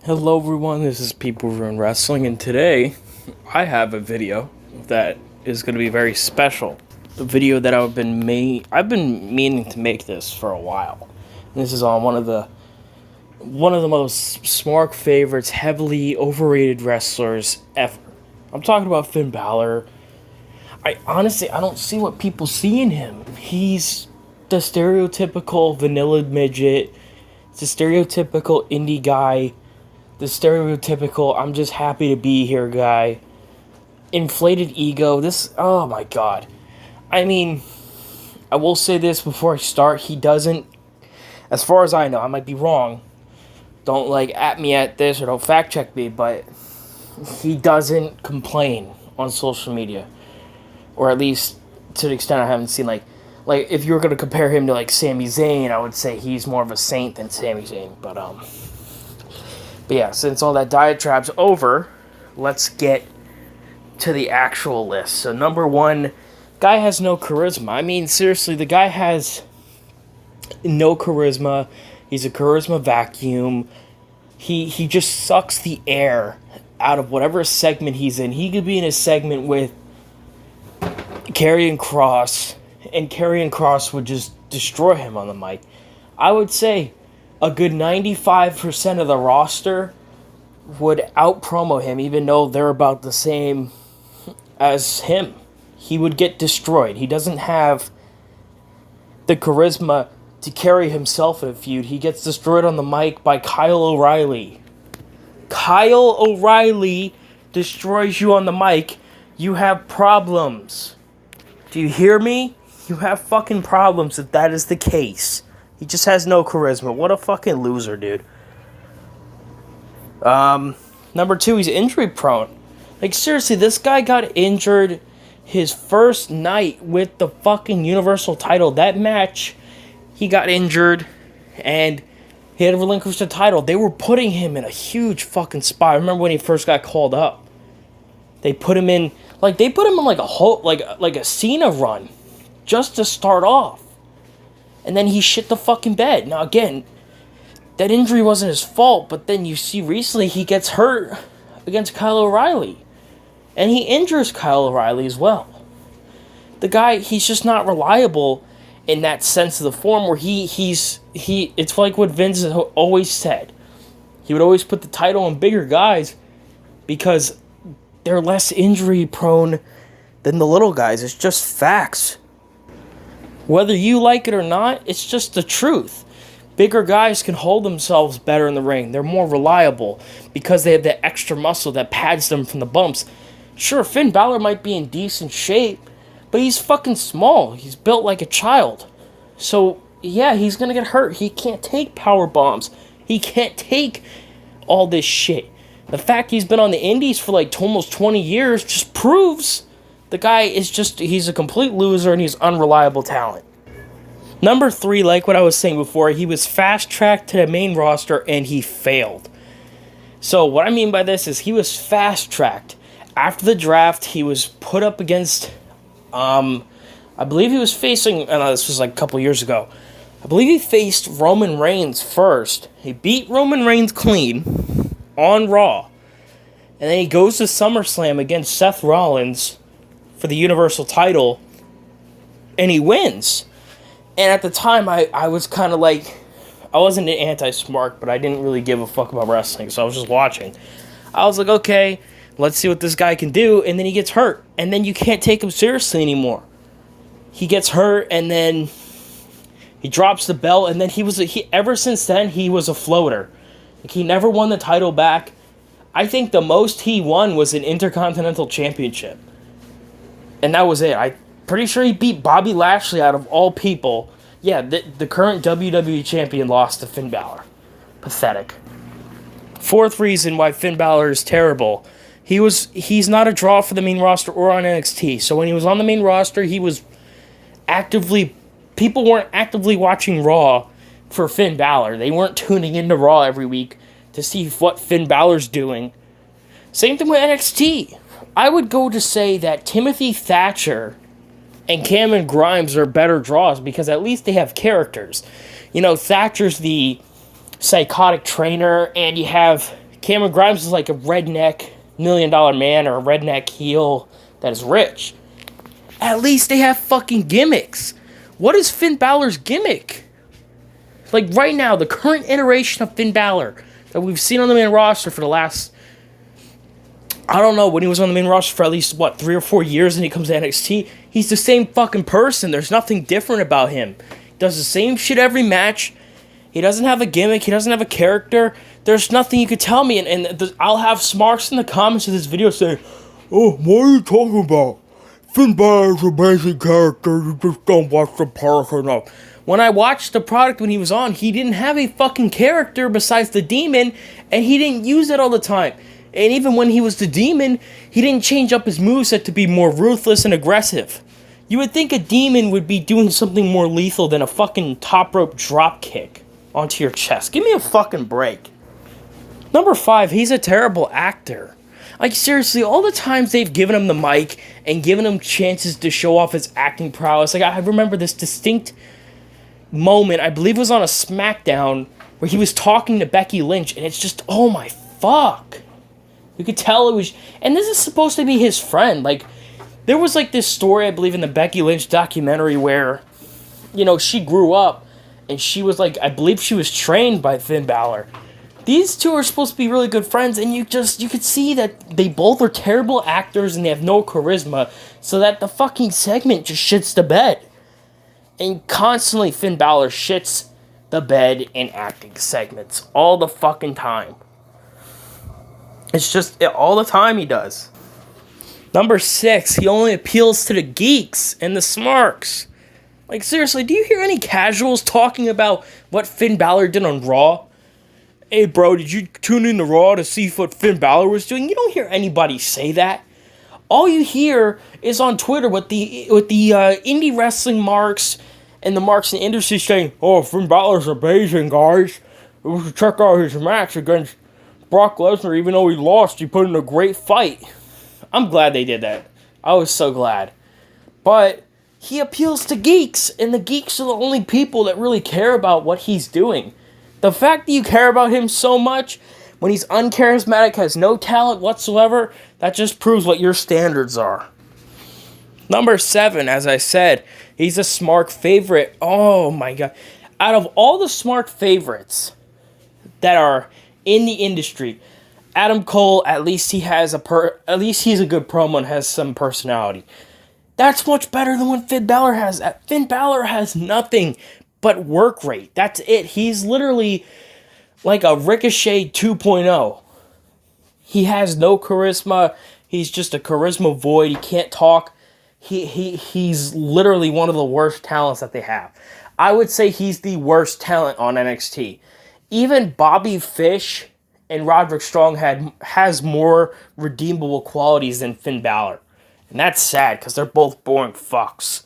Hello everyone, this is People Ruin Wrestling, and today I have a video that is going to be very special. A video that I've been meaning to make this for a while. And this is on one of the most smart favorites, heavily overrated wrestlers ever. I'm talking about Finn Balor. I don't see what people see in him. He's the stereotypical vanilla midget. It's a stereotypical indie guy. The stereotypical, I'm just happy to be here guy. Inflated ego. Oh my god. I mean, I will say this before I start. He doesn't, as far as I know, I might be wrong. Don't at me at this or don't fact check me, but he doesn't complain on social media. Or at least to the extent I haven't seen, if you were going to compare him to Sami Zayn, I would say he's more of a saint than Sami Zayn. But yeah, since all that diatribe's over, let's get to the actual list. So number one, guy has no charisma. I mean, seriously, the guy has no charisma. He's a charisma vacuum. He just sucks the air out of whatever segment he's in. He could be in a segment with Karrion Kross, and Karrion Kross would just destroy him on the mic. I would say a good 95% of the roster would out-promo him, even though they're about the same as him. He would get destroyed. He doesn't have the charisma to carry himself in a feud. He gets destroyed on the mic by Kyle O'Reilly. Kyle O'Reilly destroys you on the mic. You have problems. Do you hear me? You have fucking problems if that is the case. He just has no charisma. What a fucking loser, dude. Number two, he's injury prone. Seriously, this guy got injured his first night with the fucking Universal title. That match, he got injured, and he had to relinquish the title. They were putting him in a huge fucking spot. I remember when he first got called up. They put him in, a whole, a Cena run, just to start off. And then he shit the fucking bed. Now, again, that injury wasn't his fault, but then you see recently he gets hurt against Kyle O'Reilly. And he injures Kyle O'Reilly as well. The guy, he's just not reliable in that sense of the form where it's like what Vince has always said. He would always put the title on bigger guys because they're less injury prone than the little guys. It's just facts. Whether you like it or not, it's just the truth. Bigger guys can hold themselves better in the ring. They're more reliable because they have that extra muscle that pads them from the bumps. Sure, Finn Balor might be in decent shape, but he's fucking small. He's built like a child. So, yeah, he's gonna get hurt. He can't take power bombs. He can't take all this shit. The fact he's been on the indies for almost 20 years just proves the guy is he's a complete loser and he's unreliable talent. Number three, like what I was saying before, he was fast-tracked to the main roster and he failed. So what I mean by this is he was fast-tracked. After the draft, he was put up against, I believe he was facing, this was a couple years ago. I believe he faced Roman Reigns first. He beat Roman Reigns clean on Raw. And then he goes to SummerSlam against Seth Rollins for the Universal title, and he wins. And at the time, I was kind of I wasn't an anti-smart, but I didn't really give a fuck about wrestling, so I was just watching. I was like, okay, let's see what this guy can do, and then he gets hurt, and then you can't take him seriously anymore. He gets hurt, and then he drops the belt, and then ever since then, he was a floater. He never won the title back. I think the most he won was an Intercontinental Championship. And that was it. I'm pretty sure he beat Bobby Lashley out of all people. Yeah, the current WWE champion lost to Finn Balor. Pathetic. Fourth reason why Finn Balor is terrible. He's not a draw for the main roster or on NXT. So when he was on the main roster, people weren't actively watching Raw for Finn Balor. They weren't tuning into Raw every week to see what Finn Balor's doing. Same thing with NXT. I would go to say that Timothy Thatcher and Cameron Grimes are better draws because at least they have characters. Thatcher's the psychotic trainer, and you have Cameron Grimes is like a redneck $1 million man or a redneck heel that is rich. At least they have fucking gimmicks. What is Finn Balor's gimmick? Like right now, the current iteration of Finn Balor that we've seen on the main roster for the last, I don't know, when he was on the main roster for at least, 3 or 4 years and he comes to NXT, he's the same fucking person. There's nothing different about him. He does the same shit every match. He doesn't have a gimmick. He doesn't have a character. There's nothing you could tell me. And I'll have smarks in the comments of this video saying, "Oh, what are you talking about? Finn Balor's a basic character. You just don't watch the product enough." When I watched the product when he was on, he didn't have a fucking character besides the demon, and he didn't use it all the time. And even when he was the demon, he didn't change up his moveset to be more ruthless and aggressive. You would think a demon would be doing something more lethal than a fucking top rope drop kick onto your chest. Give me a fucking break. Number 5, he's a terrible actor. Like, seriously, all the times they've given him the mic and given him chances to show off his acting prowess. Like, I remember this distinct moment, I believe it was on a SmackDown, where he was talking to Becky Lynch, and it's just, oh my fuck. You could tell it was, and this is supposed to be his friend. Like, there was like this story, I believe, in the Becky Lynch documentary where, you know, she grew up, and she was like, I believe she was trained by Finn Balor. These two are supposed to be really good friends, and you could see that they both are terrible actors and they have no charisma, so that the fucking segment just shits the bed. And constantly Finn Balor shits the bed in acting segments. All the fucking time. It's just, all the time he does. Number 6, he only appeals to the geeks and the smarks. Like, seriously, do you hear any casuals talking about what Finn Balor did on Raw? Hey, bro, did you tune in to Raw to see what Finn Balor was doing? You don't hear anybody say that. All you hear is on Twitter with the indie wrestling marks and the marks in the industry saying, "Oh, Finn Balor's amazing, guys. We should check out his match against Brock Lesnar. Even though he lost, he put in a great fight." I'm glad they did that. I was so glad. But he appeals to geeks, and the geeks are the only people that really care about what he's doing. The fact that you care about him so much when he's uncharismatic, has no talent whatsoever, that just proves what your standards are. Number 7, as I said, he's a smart favorite. Oh my god. Out of all the smart favorites that are in the industry, Adam Cole, at least he has at least he's a good promo and has some personality. That's much better than what Finn Balor has. Finn Balor has nothing but work rate. That's it. He's literally like a Ricochet 2.0. He has no charisma. He's just a charisma void. He can't talk. He's literally one of the worst talents that they have. I would say he's the worst talent on NXT. Even Bobby Fish and Roderick Strong has more redeemable qualities than Finn Balor. And that's sad, because they're both boring fucks.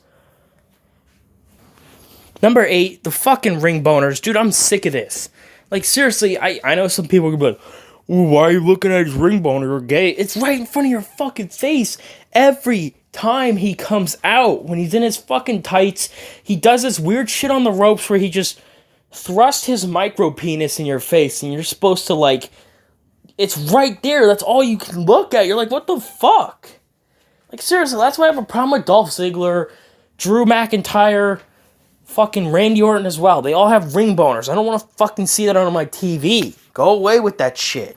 Number 8, the fucking ring boners. Dude, I'm sick of this. Like, seriously, I know some people could be like, "Ooh, why are you looking at his ring boner? You're gay." It's right in front of your fucking face. Every time he comes out, when he's in his fucking tights, he does this weird shit on the ropes where he just thrusts his micro penis in your face, and you're supposed to, like, it's right there. That's all you can look at. You're like, what the fuck? Like, seriously, that's why I have a problem with Dolph Ziggler, Drew McIntyre, fucking Randy Orton as well. They all have ring boners. I don't want to fucking see that on my TV. Go away with that shit.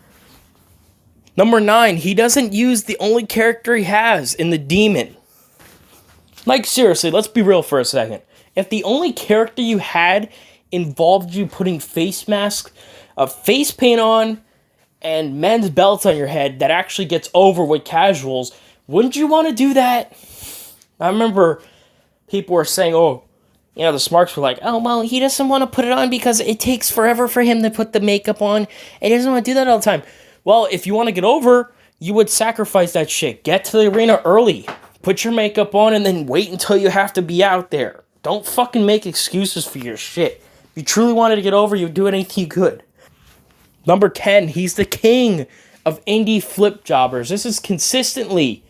Number 9, he doesn't use the only character he has in the Demon. Like, seriously, let's be real for a second. If the only character you had involved you putting face masks, face paint on, and men's belts on your head that actually gets over with casuals, wouldn't you want to do that? I remember people were saying, oh, you know, the smarks were like, "Oh, well, he doesn't want to put it on because it takes forever for him to put the makeup on, and he doesn't want to do that all the time." Well, if you want to get over, you would sacrifice that shit. Get to the arena early. Put your makeup on and then wait until you have to be out there. Don't fucking make excuses for your shit. If you truly wanted to get over, you would do anything you could. Number 10, he's the king of indie flip jobbers. This is consistently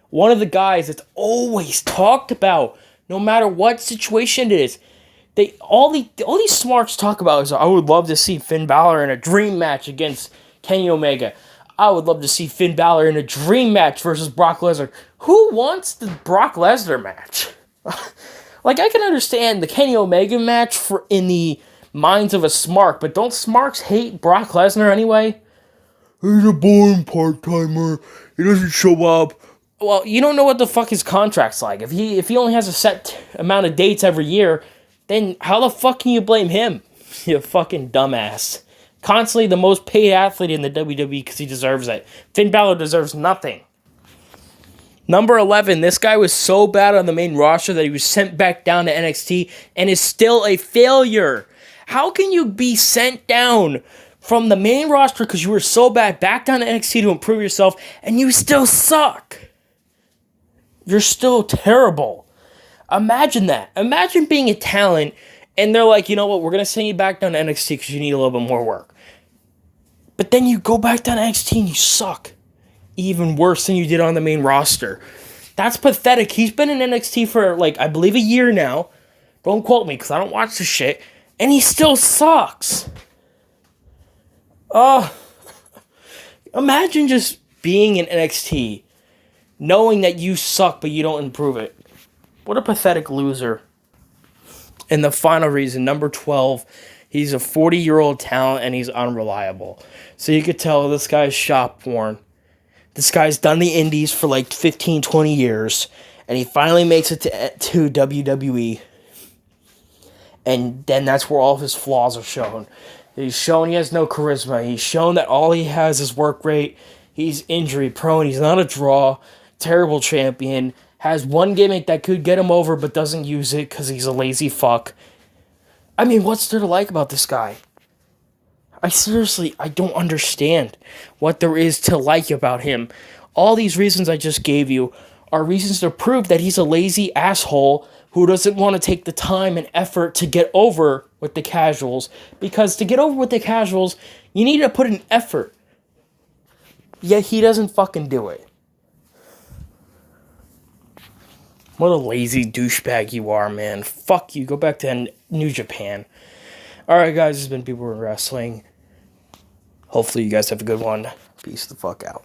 one of the guys that's always talked about, no matter what situation it is. All these smarts talk about is, "I would love to see Finn Balor in a dream match against Kenny Omega. I would love to see Finn Balor in a dream match versus Brock Lesnar. Who wants the Brock Lesnar match? Like, I can understand the Kenny Omega match in the minds of a Smark, but don't Smarks hate Brock Lesnar anyway? He's a boring part-timer. He doesn't show up. Well, you don't know what the fuck his contract's like. If he only has a set amount of dates every year, then how the fuck can you blame him? You fucking dumbass. Constantly the most paid athlete in the WWE because he deserves it. Finn Balor deserves nothing. Number 11, this guy was so bad on the main roster that he was sent back down to NXT and is still a failure. How can you be sent down from the main roster because you were so bad back down to NXT to improve yourself and you still suck? You're still terrible. Imagine that. Imagine being a talent and they're like, you know what, we're going to send you back down to NXT because you need a little bit more work. But then you go back down to NXT and you suck. Even worse than you did on the main roster. That's pathetic. He's been in NXT for, like, I believe a year now. Don't quote me because I don't watch the shit. And he still sucks. Imagine just being in NXT, knowing that you suck but you don't improve it. What a pathetic loser. And the final reason, number 12, he's a 40-year-old talent and he's unreliable. So you could tell this guy's shop worn. This guy's done the indies for like 15, 20 years. And he finally makes it to WWE. And then that's where all of his flaws are shown. He's shown he has no charisma. He's shown that all he has is work rate. He's injury prone. He's not a draw. Terrible champion. Has one gimmick that could get him over but doesn't use it because he's a lazy fuck. I mean, what's there to like about this guy? I don't understand what there is to like about him. All these reasons I just gave you are reasons to prove that he's a lazy asshole who doesn't want to take the time and effort to get over with the casuals. Because to get over with the casuals, you need to put an effort. Yet he doesn't fucking do it. What a lazy douchebag you are, man. Fuck you. Go back to New Japan. Alright, guys, this has been People in Wrestling. Hopefully you guys have a good one. Peace the fuck out.